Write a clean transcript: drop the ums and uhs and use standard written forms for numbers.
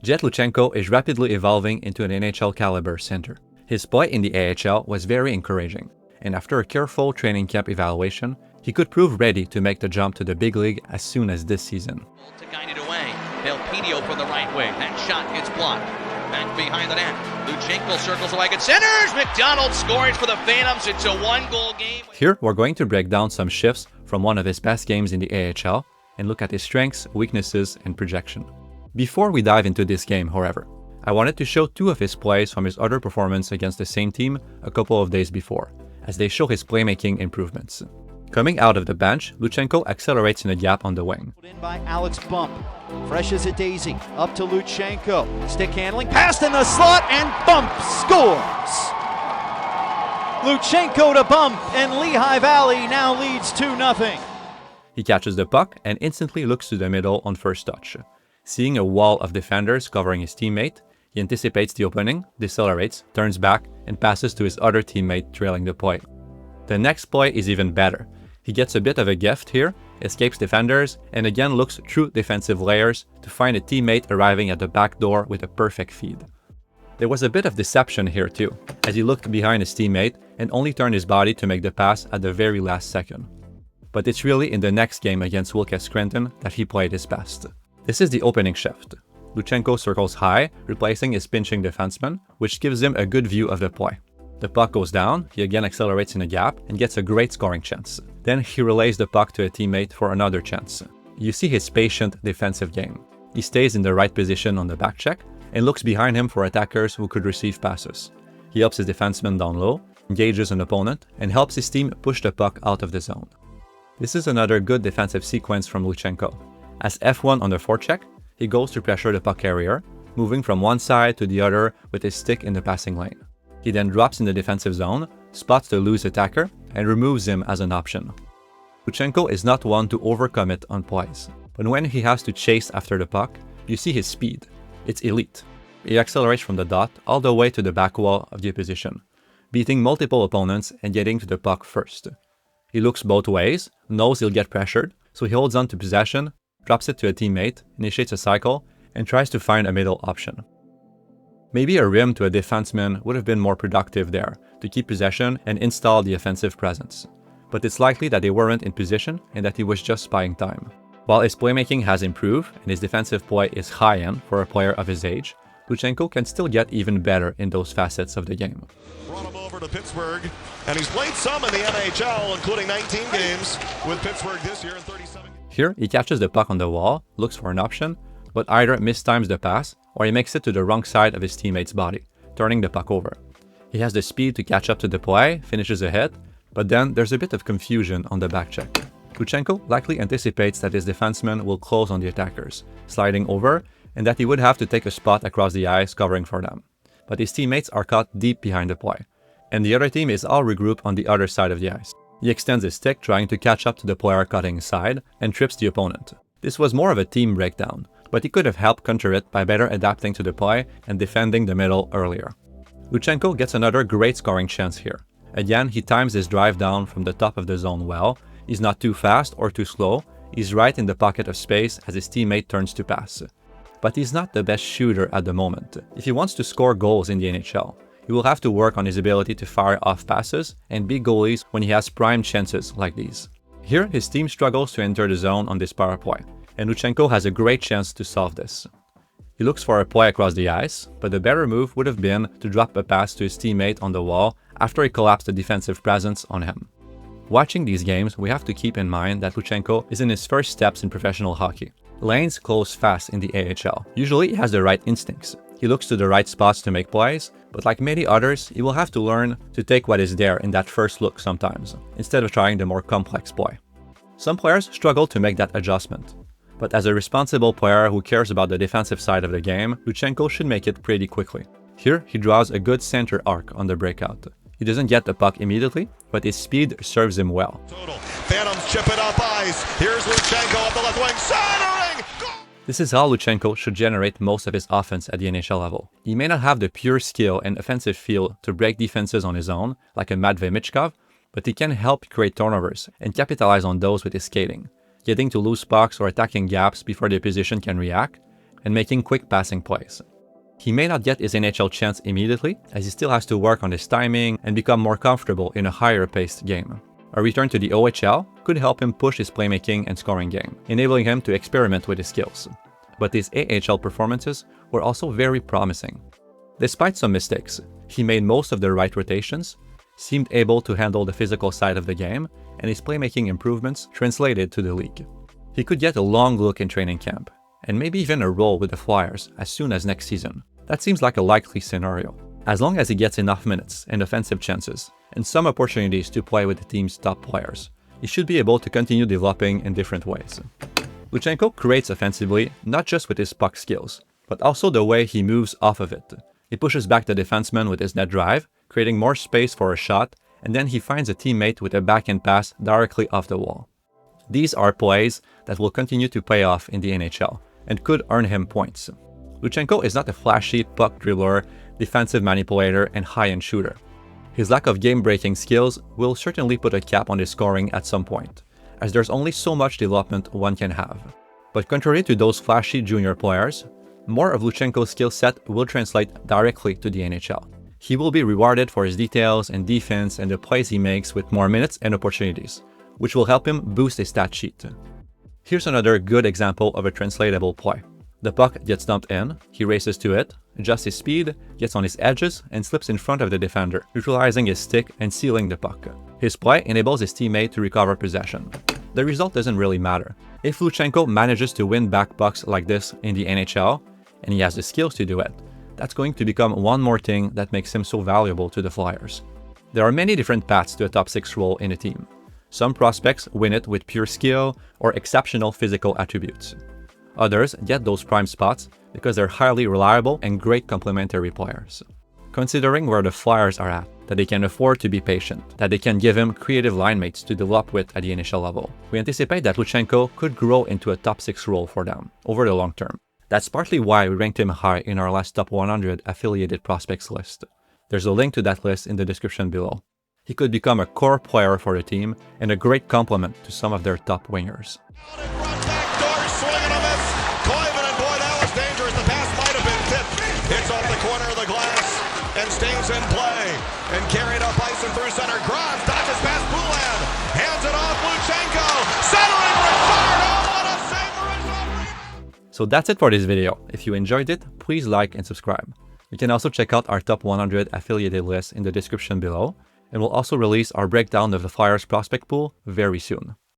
Jett Luchanko is rapidly evolving into an NHL caliber center. His play in the AHL was very encouraging, and after a careful training camp evaluation, he could prove ready to make the jump to the big league as soon as this season. To guide it away. Belpedio for the right wing. That shot gets blocked. Back behind the net. Luchanko circles the wagon. Centers! McDonald scores for the Phantoms. It's a one-goal game. Here, we're going to break down some shifts from one of his best games in the AHL and look at his strengths, weaknesses, and projection. Before we dive into this game, however, I wanted to show two of his plays from his other performance against the same team a couple of days before, as they show his playmaking improvements. Coming out of the bench, Luchanko accelerates in a gap on the wing. In by Alex Bump, fresh as a daisy, up to Luchanko, stick handling, passed in the slot, and Bump scores! Luchanko to Bump, and Lehigh Valley now leads 2-0. He catches the puck and instantly looks to the middle on first touch. Seeing a wall of defenders covering his teammate, he anticipates the opening, decelerates, turns back, and passes to his other teammate trailing the play. The next play is even better. He gets a bit of a gift here, escapes defenders, and again looks through defensive layers to find a teammate arriving at the back door with a perfect feed. There was a bit of deception here too, as he looked behind his teammate and only turned his body to make the pass at the very last second. But it's really in the next game against Wilkes Scranton that he played his best. This is the opening shift. Luchanko circles high, replacing his pinching defenseman, which gives him a good view of the play. The puck goes down, he again accelerates in a gap and gets a great scoring chance. Then he relays the puck to a teammate for another chance. You see his patient defensive game. He stays in the right position on the back check and looks behind him for attackers who could receive passes. He helps his defenseman down low, engages an opponent, and helps his team push the puck out of the zone. This is another good defensive sequence from Luchanko. As F1 on the forecheck, he goes to pressure the puck carrier, moving from one side to the other with his stick in the passing lane. He then drops in the defensive zone, spots the loose attacker, and removes him as an option. Luchanko is not one to overcommit on plays, but when he has to chase after the puck, you see his speed. It's elite. He accelerates from the dot all the way to the back wall of the opposition, beating multiple opponents and getting to the puck first. He looks both ways, knows he'll get pressured, so he holds on to possession, drops it to a teammate, initiates a cycle, and tries to find a middle option. Maybe a rim to a defenseman would have been more productive there to keep possession and install the offensive presence, but it's likely that they weren't in position and that he was just buying time. While his playmaking has improved and his defensive play is high-end for a player of his age, Luchanko can still get even better in those facets of the game. Brought him over to Pittsburgh, and he's played some in the NHL, including 19 games with Pittsburgh this year and 37. Here, he catches the puck on the wall, looks for an option, but either mistimes the pass or he makes it to the wrong side of his teammate's body, turning the puck over. He has the speed to catch up to the play, finishes a hit, but then there's a bit of confusion on the back check. Luchanko likely anticipates that his defenseman will close on the attackers, sliding over, and that he would have to take a spot across the ice covering for them. But his teammates are caught deep behind the play, and the other team is all regrouped on the other side of the ice. He extends his stick trying to catch up to the player cutting inside and trips the opponent. This was more of a team breakdown, but he could have helped counter it by better adapting to the play and defending the middle earlier. Luchanko gets another great scoring chance here. Again, he times his drive down from the top of the zone well. He's not too fast or too slow. He's right in the pocket of space as his teammate turns to pass. But he's not the best shooter at the moment. If he wants to score goals in the NHL, he will have to work on his ability to fire off passes and beat goalies when he has prime chances like these. Here, his team struggles to enter the zone on this power play, and Luchanko has a great chance to solve this. He looks for a play across the ice, but the better move would have been to drop a pass to his teammate on the wall after he collapsed the defensive presence on him. Watching these games, we have to keep in mind that Luchanko is in his first steps in professional hockey. Lanes close fast in the AHL. Usually he has the right instincts. He looks to the right spots to make plays, but like many others, he will have to learn to take what is there in that first look sometimes, instead of trying the more complex play. Some players struggle to make that adjustment, but as a responsible player who cares about the defensive side of the game, Luchanko should make it pretty quickly. Here, he draws a good center arc on the breakout. He doesn't get the puck immediately, but his speed serves him well. Total. Phantoms chip it up ice. Here's Luchanko up the left wing, centering! Goal! This is how Luchanko should generate most of his offense at the NHL level. He may not have the pure skill and offensive feel to break defenses on his own, like a Matvei Michkov, but he can help create turnovers and capitalize on those with his skating, getting to loose pucks or attacking gaps before the opposition can react, and making quick passing plays. He may not get his NHL chance immediately, as he still has to work on his timing and become more comfortable in a higher-paced game. A return to the OHL could help him push his playmaking and scoring game, enabling him to experiment with his skills. But his AHL performances were also very promising. Despite some mistakes, he made most of the right rotations, seemed able to handle the physical side of the game, and his playmaking improvements translated to the league. He could get a long look in training camp, and maybe even a role with the Flyers as soon as next season. That seems like a likely scenario. As long as he gets enough minutes and offensive chances, and some opportunities to play with the team's top players, he should be able to continue developing in different ways. Luchanko creates offensively not just with his puck skills, but also the way he moves off of it. He pushes back the defenseman with his net drive, creating more space for a shot, and then he finds a teammate with a backhand pass directly off the wall. These are plays that will continue to pay off in the NHL, and could earn him points. Luchanko is not a flashy puck dribbler, defensive manipulator, and high-end shooter. His lack of game-breaking skills will certainly put a cap on his scoring at some point, as there's only so much development one can have. But contrary to those flashy junior players, more of Luchanko's skill set will translate directly to the NHL. He will be rewarded for his details and defense and the plays he makes with more minutes and opportunities, which will help him boost his stat sheet. Here's another good example of a translatable play. The puck gets dumped in, he races to it, adjusts his speed, gets on his edges, and slips in front of the defender, neutralizing his stick and sealing the puck. His play enables his teammate to recover possession. The result doesn't really matter. If Luchanko manages to win back pucks like this in the NHL, and he has the skills to do it, that's going to become one more thing that makes him so valuable to the Flyers. There are many different paths to a top 6 role in a team. Some prospects win it with pure skill or exceptional physical attributes. Others get those prime spots because they're highly reliable and great complementary players. Considering where the Flyers are at, that they can afford to be patient, that they can give him creative line mates to develop with at the initial level, we anticipate that Luchanko could grow into a top 6 role for them over the long term. That's partly why we ranked him high in our last top 100 affiliated prospects list. There's a link to that list in the description below. He could become a core player for the team and a great complement to some of their top wingers. Hits off the corner of the glass and stays in play. And carried up ice and through center. Grimes dodges past Poulin. Hands it off Luchanko. Centering Ricardo. What a save for Ricardo. So that's it for this video. If you enjoyed it, please like and subscribe. You can also check out our top 100 affiliated list in the description below. And we'll also release our breakdown of the Flyers prospect pool very soon.